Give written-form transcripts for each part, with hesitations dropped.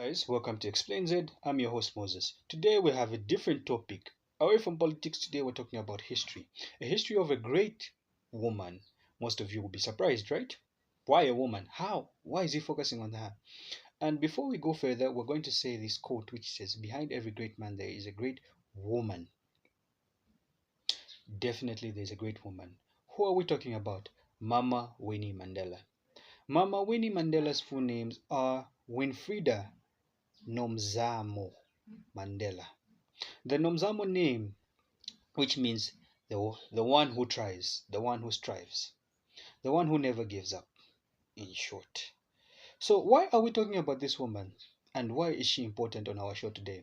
guys, welcome to Explain Z. I'm your host Moses. Today we have a different topic. Away from politics, today we're talking about history. A history of a great woman. Most of you will be surprised, right? Why a woman? How? Why is he focusing on her? And before we go further, we're going to say this quote which says, behind every great man there is a great woman. Definitely there's a great woman. Who are we talking about? Mama Winnie Mandela. Mama Winnie Mandela's full names are Winfrida Nomzamo Mandela. The Nomzamo name, which means the one who tries, the one who strives, the one who never gives up, in short. So, why are we talking about this woman and why is she important on our show today?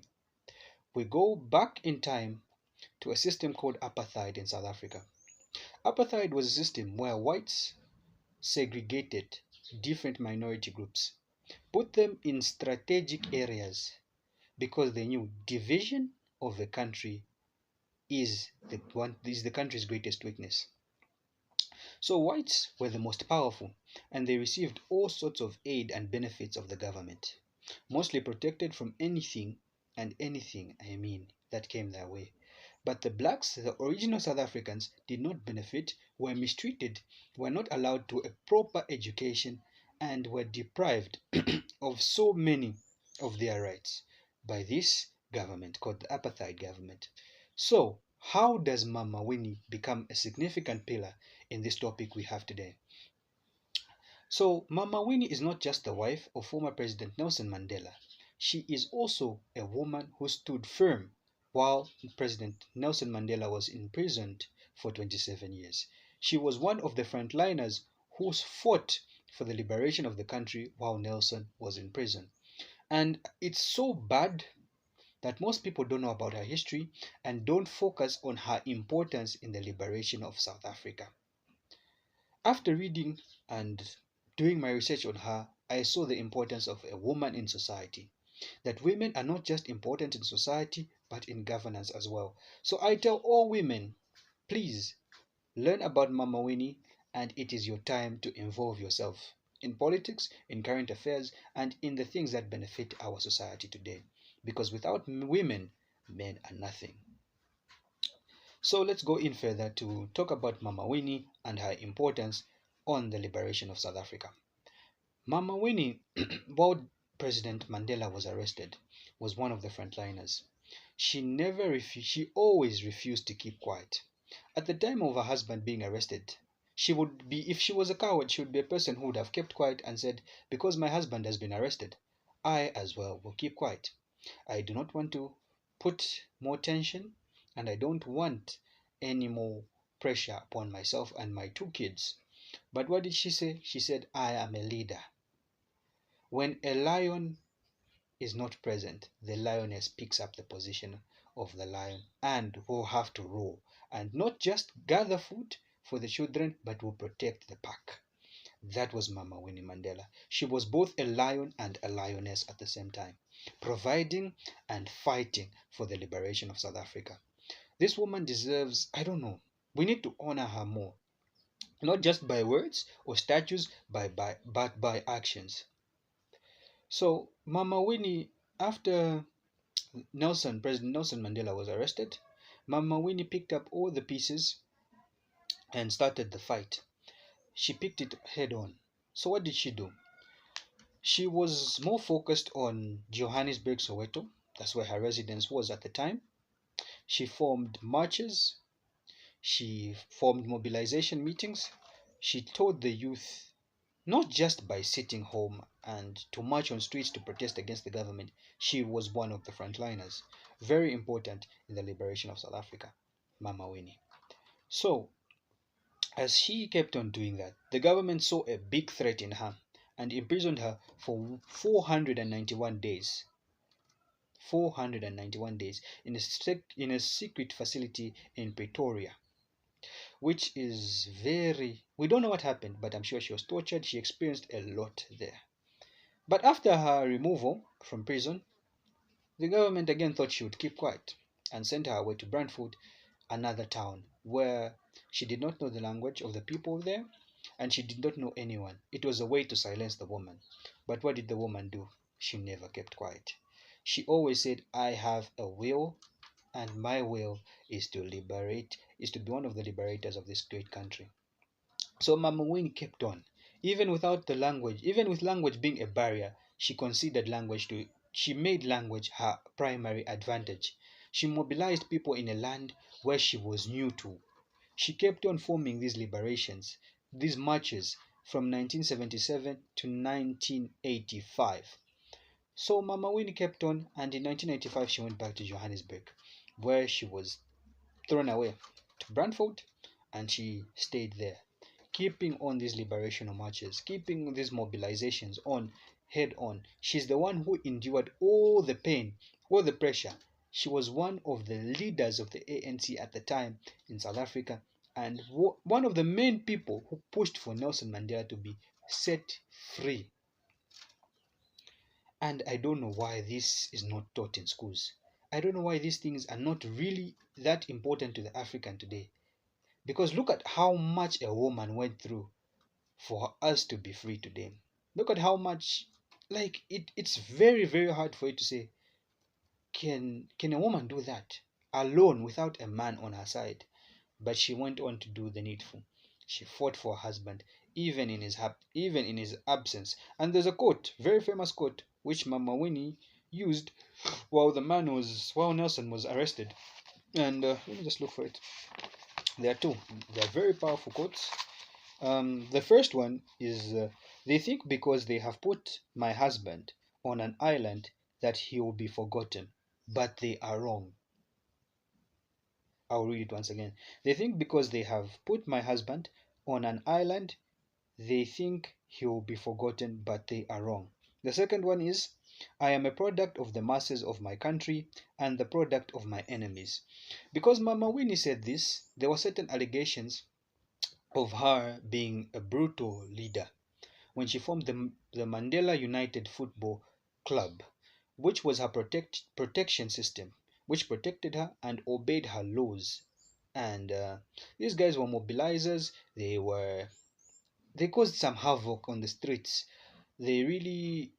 We go back in time to a system called apartheid in South Africa. Apartheid was a system where whites segregated different minority groups, put them in strategic areas because they knew division of a country is the country's greatest weakness. So whites were the most powerful and they received all sorts of aid and benefits of the government, mostly protected from anything that came their way. But the blacks, the original South Africans, did not benefit, were mistreated, were not allowed to a proper education, and were deprived of so many of their rights by this government called the apartheid government. So, how does Mama Winnie become a significant pillar in this topic we have today? So, Mama Winnie is not just the wife of former President Nelson Mandela. She is also a woman who stood firm while President Nelson Mandela was imprisoned for 27 years. She was one of the frontliners who fought for the liberation of the country while Nelson was in prison. And it's so bad that most people don't know about her history and don't focus on her importance in the liberation of South Africa. After reading and doing my research on her, I saw the importance of a woman in society. That women are not just important in society, but in governance as well. So I tell all women, please learn about Mama Winnie, and it is your time to involve yourself in politics, in current affairs, and in the things that benefit our society today. Because without women, men are nothing. So let's go in further to talk about Mama Winnie and her importance on the liberation of South Africa. Mama Winnie, while President Mandela was arrested, was one of the frontliners. She always refused to keep quiet. At the time of her husband being arrested, if she was a coward, she would be a person who would have kept quiet and said, because my husband has been arrested, I as well will keep quiet. I do not want to put more tension and I don't want any more pressure upon myself and my two kids. But what did she say? She said, I am a leader. When a lion is not present, the lioness picks up the position of the lion and will have to roar and not just gather food for the children but will protect the pack. That was Mama Winnie Mandela. She was both a lion and a lioness at the same time, providing and fighting for the liberation of South Africa. This woman deserves, I don't know, we need to honor her more, not just by words or statues, but by actions. So, Mama Winnie, after President Nelson Mandela was arrested, Mama Winnie picked up all the pieces and started the fight. She picked it head on. So, what did she do? She was more focused on Johannesburg, Soweto. That's where her residence was at the time. She formed marches. She formed mobilization meetings. She told the youth not just by sitting home and to march on streets to protest against the government. She was one of the frontliners. Very important in the liberation of South Africa, Mama Winnie. So, as she kept on doing that, the government saw a big threat in her and imprisoned her for 491 days. 491 days in a secret facility in Pretoria, which is we don't know what happened, but I'm sure she was tortured. She experienced a lot there. But after her removal from prison, the government again thought she would keep quiet and sent her away to Brantford, another town where she did not know the language of the people there and she did not know anyone. It was a way to silence the woman. But what did the woman do? she never kept quiet. She always said, I have a will, and my will is to be one of the liberators of this great country. So Mama Winnie kept on. Even without the language, even with language being a barrier, she made language her primary advantage. She mobilized people in a land where she was new to. She kept on forming these liberations, these marches from 1977 to 1985. So Mama Winnie kept on, and in 1985 she went back to Johannesburg, where she was thrown away to Brantford, and she stayed there, keeping on these liberational marches, keeping these mobilizations on, head on. She's the one who endured all the pain, all the pressure. She was one of the leaders of the ANC at the time in South Africa, and one of the main people who pushed for Nelson Mandela to be set free. And I don't know why this is not taught in schools. I don't know why these things are not really that important to the African today. Because look at how much a woman went through for us to be free today. Look at how much, like, it's very, very hard for you to say, can a woman do that alone without a man on her side? But she went on to do the needful. She fought for her husband, even in his absence. And there's a quote, very famous quote, which Mama Winnie used while Nelson was arrested. And let me just look for it. There are two. They are very powerful quotes. The first one is, they think because they have put my husband on an island that he will be forgotten, but they are wrong. I'll read it once again. They think because they have put my husband on an island, they think he will be forgotten, but they are wrong. The second one is, I am a product of the masses of my country and the product of my enemies. Because Mama Winnie said this, there were certain allegations of her being a brutal leader when she formed the Mandela United Football Club, which was her protection system, which protected her and obeyed her laws. And these guys were mobilizers. They caused some havoc on the streets. They really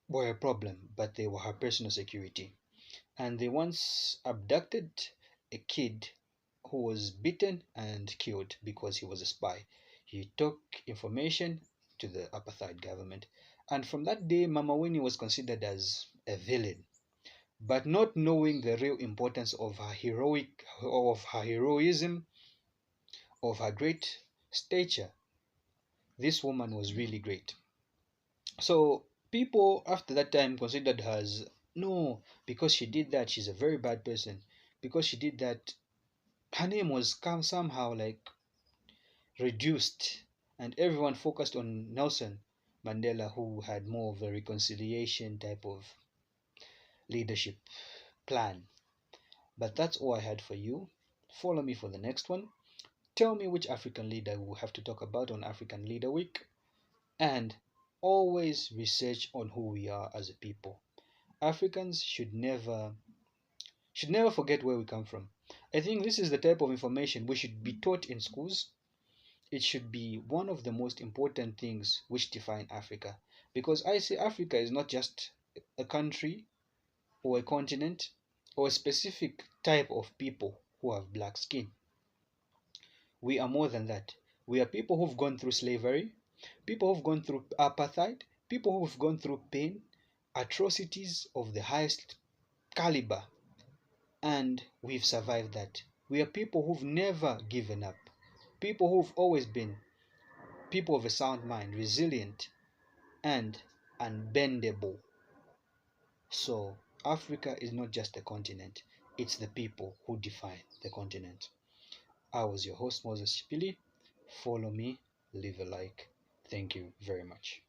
were a problem, but they were her personal security. And they once abducted a kid who was beaten and killed because he was a spy. He took information to the apartheid government. And from that day, Mama Winnie was considered as a villain. But not knowing the real importance of her heroism, of her great stature, this woman was really great. So people after that time considered her as, no, because she did that, she's a very bad person. Because she did that, her name was somehow like reduced, and everyone focused on Nelson Mandela, who had more of a reconciliation type of leadership plan. But that's all I had for you. Follow me for the next one. Tell me which African leader we'll have to talk about on African Leader Week. And always research on who we are as a people. Africans should never forget where we come from. I think this is the type of information we should be taught in schools. It should be one of the most important things which define Africa. Because I say Africa is not just a country or a continent or a specific type of people who have black skin. We are more than that. We are people who've gone through slavery, people who've gone through apartheid, people who've gone through pain, atrocities of the highest caliber, and we've survived that. We are people who've never given up, people who've always been people of a sound mind, resilient, and unbendable. So, Africa is not just a continent, it's the people who define the continent. I was your host, Moses Shipili. Follow me, leave a like. Thank you very much.